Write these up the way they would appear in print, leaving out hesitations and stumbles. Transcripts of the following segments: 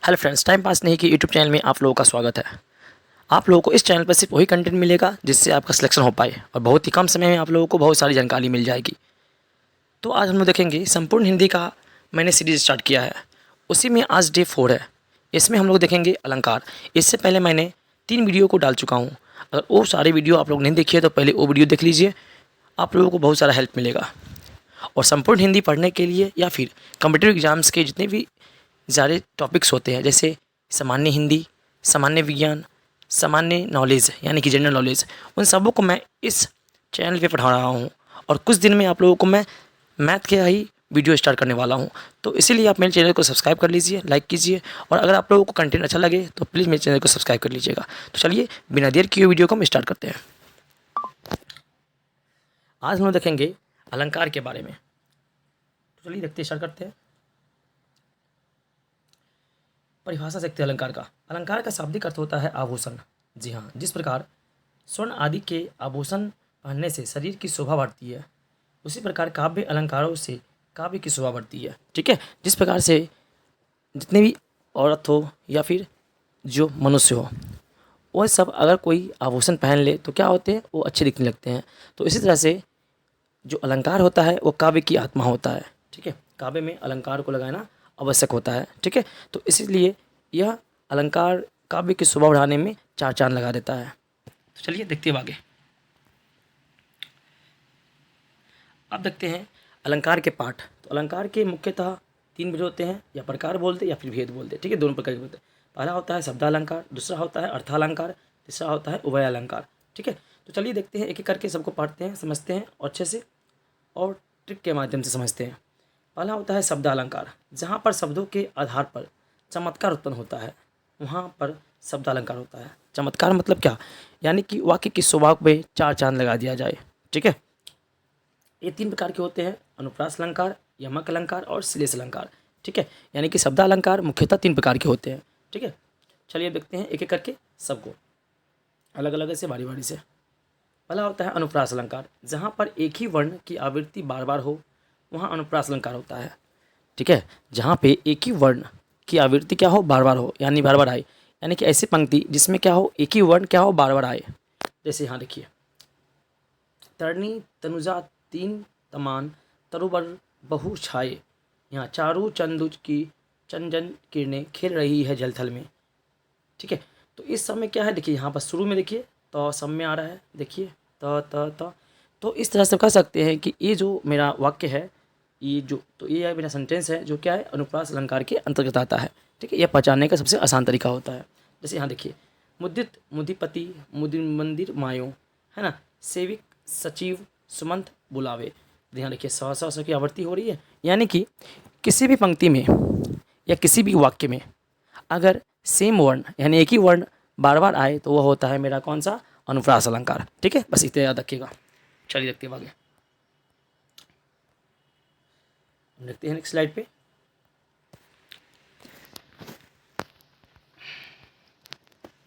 Hello friends, time pass नहीं कि YouTube channel में आप लोगों का स्वागत है। आप लोगों को इस चैनल पर सिर्फ वही कंटेंट मिलेगा जिससे आपका सिलेक्शन हो पाए और बहुत ही कम समय में आप लोगों को बहुत सारी जानकारी मिल जाएगी। तो आज हम लोग देखेंगे संपूर्ण हिंदी का मैंने सीरीज स्टार्ट किया है, उसी में आज डे 4 है। इसमें हम लोग देखेंगे अलंकार। इससे पहले मैंने 3 वीडियो को डाल चुका हूँ। अगर वो सारे वीडियो आप लोग नहीं देखिए तो पहले वो वीडियो देख लीजिए, आप लोगों को बहुत सारा हेल्प मिलेगा। और संपूर्ण हिंदी पढ़ने के लिए या फिर कॉम्पिटिटिव एग्जाम्स के जितने भी सारे टॉपिक्स होते हैं, जैसे सामान्य हिंदी, सामान्य विज्ञान, सामान्य नॉलेज यानी कि जनरल नॉलेज, उन सबों को मैं इस चैनल पे पढ़ा रहा हूँ। और कुछ दिन में आप लोगों को मैं मैथ के ही वीडियो स्टार्ट करने वाला हूँ। तो इसीलिए आप मेरे चैनल को सब्सक्राइब कर लीजिए, लाइक कीजिए, और अगर आप लोगों को कंटेंट अच्छा लगे तो प्लीज़ मेरे चैनल को सब्सक्राइब कर लीजिएगा। तो चलिए बिना देर किए वीडियो को हम स्टार्ट करते हैं। आज हम लोग देखेंगे अलंकार के बारे में। तो चलिए देखते स्टार्ट करते हैं। परिभाषा देखते हैं अलंकार का। अलंकार का शाब्दिक अर्थ होता है आभूषण। जी हाँ, जिस प्रकार स्वर्ण आदि के आभूषण पहनने से शरीर की शोभा बढ़ती है, उसी प्रकार काव्य अलंकारों से काव्य की शोभा बढ़ती है। ठीक है, जिस प्रकार से जितने भी औरत हो या फिर जो मनुष्य हो, वह सब अगर कोई आभूषण पहन ले तो क्या होते हैं, वो अच्छे दिखने लगते हैं। तो इसी तरह से जो अलंकार होता है वो काव्य की आत्मा होता है। ठीक है, काव्य में अलंकार को लगाना आवश्यक होता है। ठीक है, तो इसीलिए यह अलंकार काव्य की शोभा बढ़ाने में चार चांद लगा देता है। तो चलिए देखते हैं आगे। अब देखते हैं अलंकार के पाठ। तो अलंकार के मुख्यतः 3 भेद होते हैं, या प्रकार बोलते या फिर भेद बोलते। ठीक है, दोनों प्रकार के बोलते हैं। पहला होता है शब्दालंकार, दूसरा होता है अर्थालंकार, तीसरा होता है उभय अलंकार। ठीक है, तो चलिए देखते हैं एक एक करके, सबको पढ़ते हैं, समझते हैं और अच्छे से और ट्रिक के माध्यम से समझते हैं। पहला होता है शब्दालंकार। जहाँ पर शब्दों के आधार पर चमत्कार उत्पन्न होता है, वहाँ पर शब्दालंकार होता है। चमत्कार मतलब क्या, यानी कि वाक्य की शोभा पे चार चांद लगा दिया जाए। ठीक है, ये 3 प्रकार के होते हैं, अनुप्रास अलंकार, यमक अलंकार और श्लेष अलंकार। ठीक है, यानी कि शब्दालंकार मुख्यतः 3 प्रकार के होते हैं। ठीक है, चलिए देखते हैं एक एक करके सबको अलग अलग से, बारी बारी से। पहला होता है अनुप्रास अलंकार। जहाँ पर एक ही वर्ण की आवृत्ति बार बार हो, वहाँ अनुप्रास अलंकार होता है। ठीक है, जहाँ पे एक ही वर्ण की आवृत्ति क्या हो, बार बार हो, यानी बार बार आए, यानी कि ऐसी पंक्ति जिसमें क्या हो, एक ही वर्ण क्या हो, बार बार आए। जैसे यहाँ देखिए, तरणी तनुजा तीन तमान तरुबर बहु छाए, यहाँ चारू चंदुज की चंदन किरणें खेल रही है जलथल में। ठीक है, तो इस सब में क्या है, देखिए यहाँ पर शुरू में देखिए तो सब में आ रहा है, देखिए त तो इस तरह से कह सकते हैं कि ये जो मेरा वाक्य है, ये जो तो ये मेरा सेंटेंस है, जो क्या है, अनुप्रास अलंकार के अंतर्गत आता है। ठीक है, यह पहचानने का सबसे आसान तरीका होता है। जैसे यहाँ देखिए, मुदित मुदिपति मुदि मंदिर मायो, है ना, सेविक सचिव सुमंत बुलावे। यहाँ देखिए स की आवृत्ति हो रही है, यानी कि किसी भी पंक्ति में या किसी भी वाक्य में अगर सेम वर्ण यानी एक ही वर्ण बार बार आए तो वह होता है मेरा कौन सा, अनुप्रास अलंकार। ठीक है, बस इतना याद रखिएगा। चलिए देखते हैं आगे। देखते हैं नेक्स्ट स्लाइड पे।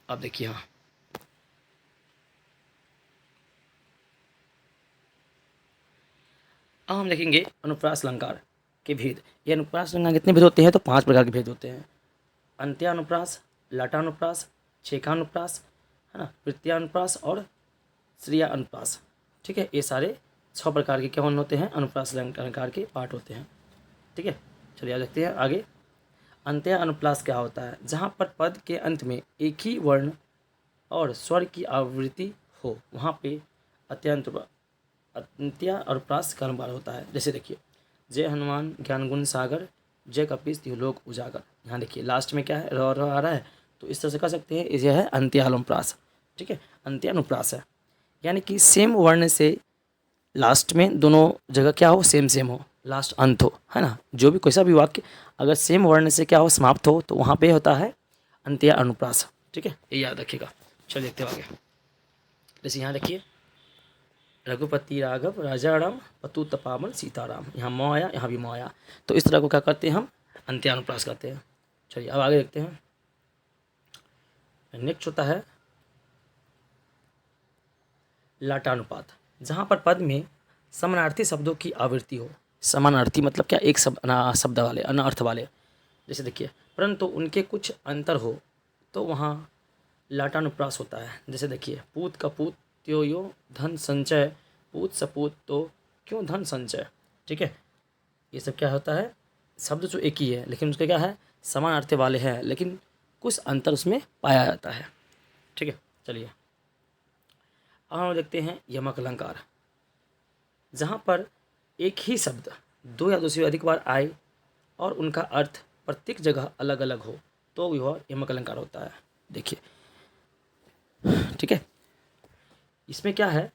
अब देखिए, हाँ अब हम देखेंगे अनुप्रास अलंकार के भेद। ये अनुप्रास अलंकार कितने भेद होते हैं, तो 5 प्रकार के भेद होते हैं। अंत्यानुप्रास, लटानुप्रास, छेकानुप्रास, है ना, प्रत्यानुप्रास और श्रिया अनुप्रास। ठीक है, ये सारे 6 प्रकार के कौन होते हैं, अनुप्रास अलंकार के पार्ट होते हैं। ठीक है, चलिए देखते हैं आगे। अंत्य अनुप्रास क्या होता है, जहाँ पर पद के अंत में एक ही वर्ण और स्वर की आवृत्ति हो, वहाँ पे अंत्य अनुप्रास का अनुवाद होता है। जैसे देखिए, जय हनुमान ज्ञान गुण सागर, जय कपीस तिहुलोक उजागर। यहाँ देखिए लास्ट में क्या है, र आ रहा है, तो इस तरह से कह सकते हैं यह है अंत्य अनुप्रास। ठीक है, अंत्य अनुप्रास है, यानी कि सेम वर्ण से लास्ट में दोनों जगह क्या हो, सेम सेम हो, लास्ट अंत हो, है ना। जो भी कोई सा भी वाक्य अगर सेम वर्ण से क्या हो, समाप्त हो, तो वहाँ पे होता है अंत्य अनुप्रास। ठीक है, ये याद रखिएगा। चलिए देखते हैं आगे। जैसे यहाँ देखिए, रघुपति राघव राजा राम पतु तपावन सीताराम, यहाँ मौ आया, यहाँ भी मौ आया, तो इस तरह को क्या करते हैं, हम अंत्यानुप्रास करते हैं। चलिए अब आगे देखते हैं। नेक्स्ट होता है लाटानुपात। जहाँ पर पद में समानार्थी शब्दों की आवृत्ति हो। समानार्थी मतलब क्या, एक शब्द वाले, अन्य अर्थ वाले। जैसे देखिए, परंतु उनके कुछ अंतर हो तो वहाँ लाटानुप्रास होता है। जैसे देखिए, पूत कपूत त्यो यो धन संचय, पूत सपूत तो क्यों धन संचय। ठीक है, ये सब क्या होता है, शब्द जो एक ही है लेकिन उसके क्या है, समान अर्थ वाले हैं, लेकिन कुछ अंतर उसमें पाया जाता है। ठीक है, चलिए अब हम देखते हैं यमक अलंकार। जहाँ पर एक ही शब्द दो या दो से अधिक बार आए और उनका अर्थ प्रत्येक जगह अलग अलग हो तो वह यमक अलंकार होता है। देखिए, ठीक है, इसमें क्या है,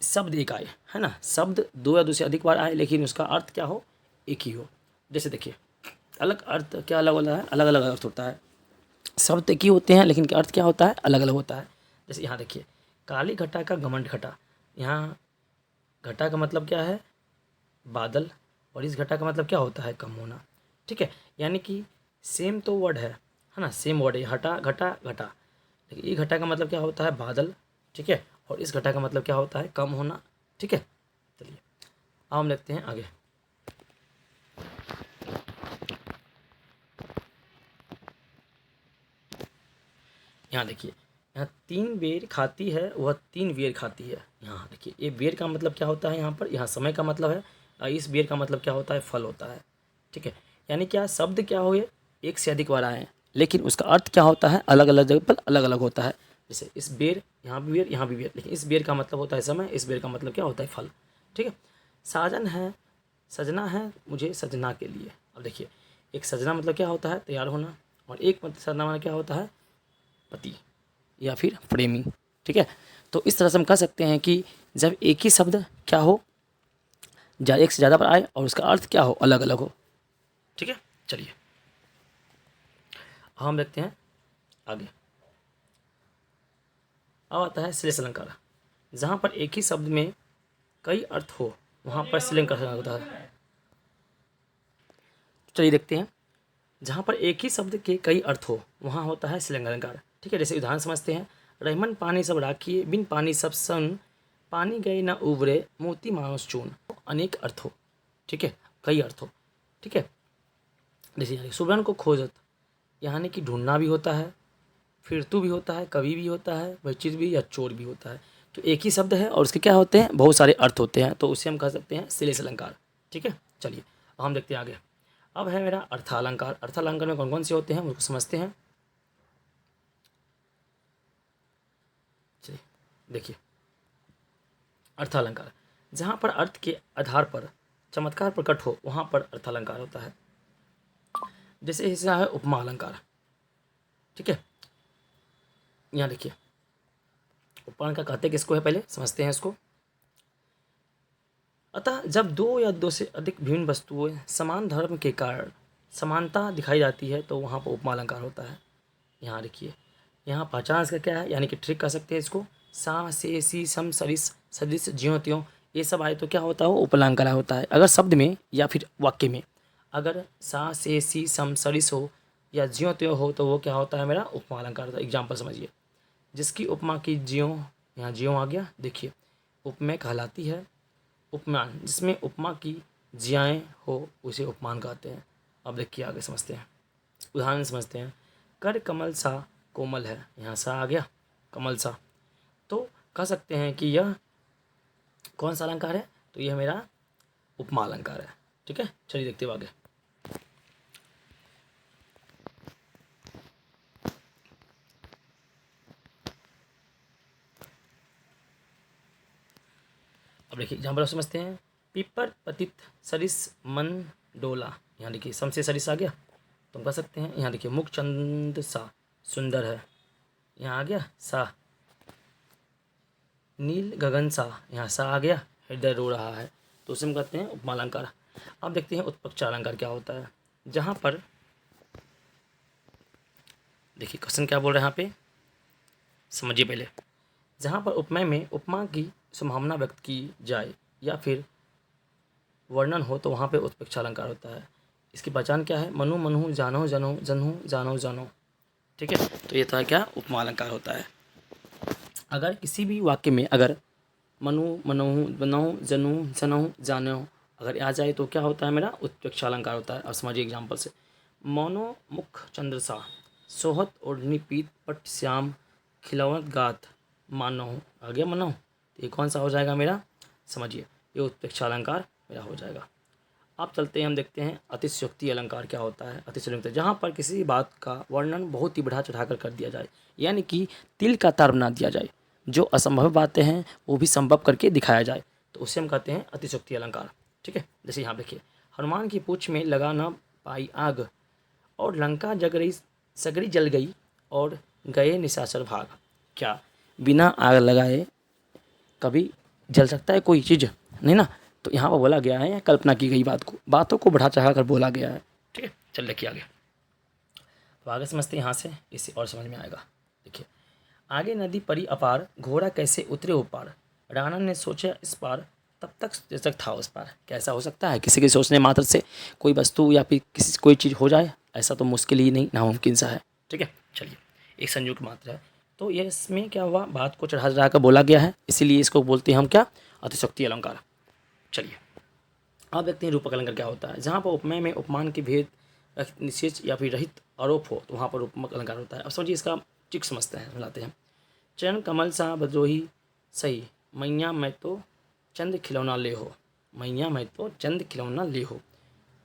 शब्द एक आए, है ना, शब्द दो या दो से अधिक बार आए लेकिन उसका अर्थ क्या हो, एक ही हो। जैसे देखिए, अलग अर्थ क्या अलग वाला है, अलग अलग अर्थ होता है। शब्द एक ही होते हैं लेकिन अर्थ क्या होता है, अलग अलग होता है। जैसे यहाँ देखिए, काली घटा का घमंड घटा। यहाँ घटा का मतलब क्या है, बादल, और इस घटा का मतलब क्या होता है, कम होना। ठीक है, यानी कि सेम तो वर्ड है ना, सेम वर्ड है, हटा घटा घटा, लेकिन ये घटा का मतलब क्या होता है, बादल। ठीक है, और इस घटा का मतलब क्या होता है, कम होना। ठीक है, चलिए अब हम देखते हैं आगे। यहाँ देखिए, यहाँ तीन बेर खाती है वह तीन बेर खाती है। यहाँ देखिए, ये बेर का मतलब क्या होता है, यहाँ पर यहाँ समय का मतलब है, और इस बेर का मतलब क्या होता है, फल होता है। ठीक है, यानी क्या शब्द क्या हुए, एक से अधिक बार आए हैं लेकिन उसका अर्थ क्या होता है, अलग अलग जगह पर अलग अलग होता है। जैसे इस बेर, यहाँ भी बेर, यहाँ भी बेर, लेकिन इस बेर का मतलब होता है समय, इस बेर का मतलब क्या होता है, फल। ठीक है, साजन है, सजना है मुझे सजना के लिए। अब देखिए, एक सजना मतलब क्या होता है, तैयार होना, और एक मतलब सजना मतलब क्या होता है, पति या फिर प्रेमी। ठीक है, तो इस तरह से हम कह सकते हैं कि जब एक ही शब्द क्या हो, एक से ज़्यादा पर आए और उसका अर्थ क्या हो, अलग अलग हो। ठीक है, चलिए हम देखते हैं आगे। अब आता है श्लेष अलंकार। जहाँ पर एक ही शब्द में कई अर्थ हो वहाँ पर श्लेष अलंकार होता है। चलिए देखते हैं, जहाँ पर एक ही शब्द के कई अर्थ हो वहाँ होता है श्लेष अलंकार। ठीक है, जैसे उदाहरण समझते हैं, रहमन पानी सब राखिए, बिन पानी सब सन, पानी गए न उबरे, मोती मानुष चून। अनेक अर्थ हो, ठीक है, कई अर्थ हो। ठीक है, जैसे यानी सुबरन को खोजत, यानी कि ढूंढना भी होता है, फिरतू भी होता है, कवि भी होता है, वैचित भी या चोर भी होता है। तो एक ही शब्द है और उसके क्या होते हैं, बहुत सारे अर्थ होते हैं, तो उसे हम कह सकते हैं श्लेष अलंकार। ठीक है, चलिए अब हम देखते हैं आगे। अब है मेरा अर्थालंकार। अर्थालंकार में कौन कौन से होते हैं उसको समझते हैं। चलिए देखिए, अर्थालंकार, जहाँ पर अर्थ के आधार पर चमत्कार प्रकट हो वहाँ पर अर्थालंकार होता है। जैसे हिस्सा है उपमा अलंकार। ठीक है, यहाँ देखिए, उपमा का कहते किसको है, पहले समझते हैं इसको। अतः जब दो या दो से अधिक विभिन्न वस्तुएं समान धर्म के कारण समानता दिखाई जाती है तो वहाँ पर उपमा अलंकार होता है। यहाँ देखिए, यहाँ पहचान इसका क्या है, यानी कि ट्रिक कह सकते हैं इसको। सा से सी सम सरिस सदृश ज्यों त्यों, ये सब आए तो क्या होता है, वो उपलंकार होता है। अगर शब्द में या फिर वाक्य में अगर सा से सी सम सरिस हो या ज्यों त्यों हो तो वो क्या होता है, मेरा उपमा अलंकार होता है। एग्जाम्पल समझिए, जिसकी उपमा की ज्यों, यहाँ ज्यों आ गया। देखिए, उपमेय कहलाती है उपमान, जिसमें उपमा की ज्याएँ हो उसे उपमान कहते हैं। अब देखिए आगे समझते हैं, उदाहरण समझते हैं। कर कमल सा कोमल है, यहाँ सा आ गया, कमल सा, तो कह सकते हैं कि यह कौन सा अलंकार है, तो यह मेरा उपमा अलंकार है। ठीक है, चलिए देखते हैं आगे। अब देखिए एग्जाम्पल समझते हैं। पीपर पतित सरिस मन डोला, यहाँ देखिए सम से सरिस आ गया, तो हम कह सकते हैं, यहाँ देखिए मुख चंद सा सुंदर है, यहाँ आ गया सा। नील गगन सा, यहाँ सा आ गया, हृदय रो रहा है, तो उसे हम कहते हैं उपमा अलंकार। अब देखते हैं उत्पक्ष अलंकार क्या होता है। जहाँ पर देखिए क्वेश्चन क्या बोल रहे हैं यहाँ पे, समझिए पहले। जहाँ पर उपमेय में उपमा की संभावना व्यक्त की जाए या फिर वर्णन हो तो वहाँ पे उत्प्रेक्षा अलंकार होता है। इसकी पहचान क्या है, मनु मनु जानो जनो जनहु जानो जानो। ठीक है, तो ये तो है क्या, उपमा अलंकार होता है। अगर किसी भी वाक्य में अगर मनु मनहु बनहु जनहु जनहु जानो अगर आ जाए तो क्या होता है, मेरा उत्प्रेक्षा अलंकार होता है। अब समझिए एग्जाम्पल से, मौनोमुख चंद्रसा सोहत ओढ़नी पीत पट श्याम खिलौत गात मानो। आ गया मानो। तो ये कौन सा हो जाएगा मेरा, समझिए, ये उत्प्रेक्षा अलंकार मेरा हो जाएगा। अब चलते हैं, हम देखते हैं अतिशयोक्ति अलंकार क्या होता है। अतिशयोक्ति जहाँ पर किसी बात का वर्णन बहुत ही बढ़ा चढ़ाकर कर दिया जाए, यानी कि तिल का तार बना दिया जाए, जो असंभव बातें हैं वो भी संभव करके दिखाया जाए, तो उसे हम कहते हैं अतिशयोक्ति अलंकार। ठीक है, जैसे यहाँ देखिए, हनुमान की पूंछ में लगा न पाई आग, और लंका जग रही सगरी जल गई, और गए निशाचर भाग। क्या बिना आग लगाए कभी जल सकता है कोई चीज़, नहीं ना। तो यहाँ पर बोला गया है, या कल्पना की गई बातों को बढ़ा चढ़ा कर बोला गया है। ठीक है, चल देखिए आगे। तो आगे समझते हैं यहाँ से, इससे और समझ में आएगा। देखिए, आगे नदी परी अपार, घोड़ा कैसे उतरे उपार, राणा ने सोचा इस पार, तब तक था उस पार। कैसा हो सकता है, किसी के सोचने मात्र से कोई वस्तु या फिर किसी कोई चीज़ हो जाए, ऐसा तो मुश्किल ही नहीं, नामुमकिन सा है। ठीक है, चलिए, एक संयुक्त मात्रा है, तो ये इसमें क्या हुआ, बात को चढ़ा चढ़ा कर बोला गया है, इसीलिए इसको बोलते हैं हम क्या, अतिशयोक्ति अलंकार। चलिए अब देखते हैं रूपक अलंकार क्या होता है। जहाँ पर उपमेय में उपमान के भेद निषेध या फिर रहित आरोप हो, तो वहाँ पर रूपक अलंकार होता है। अब समझिए इसका ट्रिक समझते हैं, मिलाते हैं। चरण कमल सा बदोही सही, मैया मैं तो चंद खिलौना ले हो, मैया मैं तो चंद खिलौना ले हो।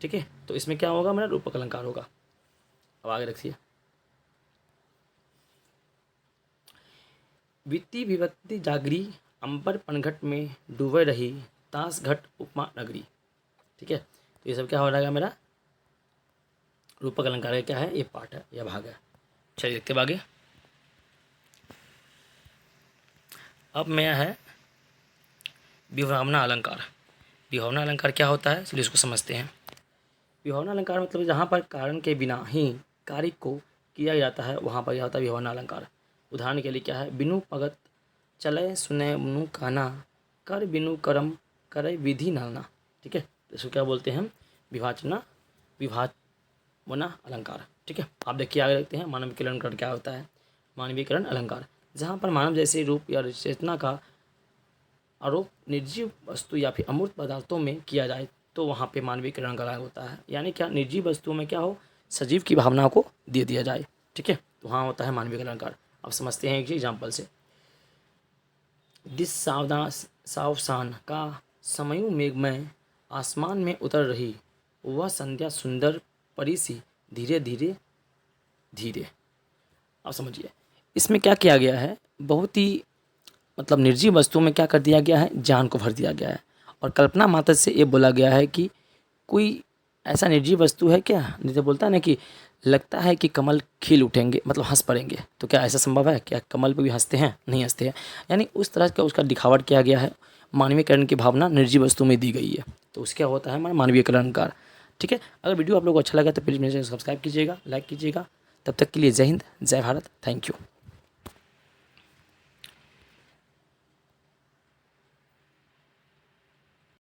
ठीक है, तो इसमें क्या होगा, मेरा रूपक अलंकार होगा। अब आगे रखिए, वित्ती विभक्ति जागरी, अंबर पनघट में डूबे रही, तास घट उपमा नगरी। ठीक है, तो ये सब क्या हो जाएगा, मेरा रूपक अलंकार का क्या है, ये पार्ट है, यह भाग है। चलिए देखते हैं आगे। अब मेरा है विभावना अलंकार। विभावना अलंकार क्या होता है, चलिए इसको समझते हैं। विभावना अलंकार मतलब जहाँ पर कारण के बिना ही कार्य को किया जाता है, वहाँ पर यह होता है विभावना अलंकार। उदाहरण के लिए क्या है, बिनु पगत चले सुने मुनु काना, कर बिनु कर्म करे विधि नाना। ठीक है, इसको क्या बोलते हैं हम, विभावना अलंकार। ठीक है, आप देखिए आगे देखते हैं, मानवीकरण अलंकार क्या होता है। मानवीकरण अलंकार जहाँ पर मानव जैसे रूप या चेतना का आरोप निर्जीव वस्तु या फिर अमूर्त पदार्थों में किया जाए, तो वहाँ पे मानवीकरण अलंकार होता है। यानी क्या, निर्जीव वस्तुओं में क्या हो, सजीव की भावना को दे दिया जाए। ठीक है, तो वहाँ होता है मानवीकरण अलंकार। अब समझते हैं एक एग्जाम्पल से। दिस सावधान का समयु मेघमय, आसमान में उतर रही, वह संध्या सुंदर परी सी, धीरे धीरे धीरे। अब समझिए इसमें क्या किया गया है, बहुत ही मतलब निर्जीव वस्तुओं में क्या कर दिया गया है, जान को भर दिया गया है, और कल्पना मात्र से ये बोला गया है कि कोई ऐसा निर्जीव वस्तु है क्या, जैसे बोलता है ना कि लगता है कि कमल खिल उठेंगे, मतलब हंस पड़ेंगे, तो क्या ऐसा संभव है, क्या कमल पे भी हंसते हैं, नहीं हंसते हैं। यानी उस तरह का उसका दिखावट किया गया है, मानवीयकरण की भावना निर्जीव वस्तु में दी गई है, तो उसका होता है हमारा मानवीयकरण अलंकार। ठीक है, अगर वीडियो आप लोगों को अच्छा लगा तो प्लीज़ मेरे चैनल सब्सक्राइब कीजिएगा, लाइक कीजिएगा। तब तक के लिए जय हिंद, जय भारत, थैंक यू।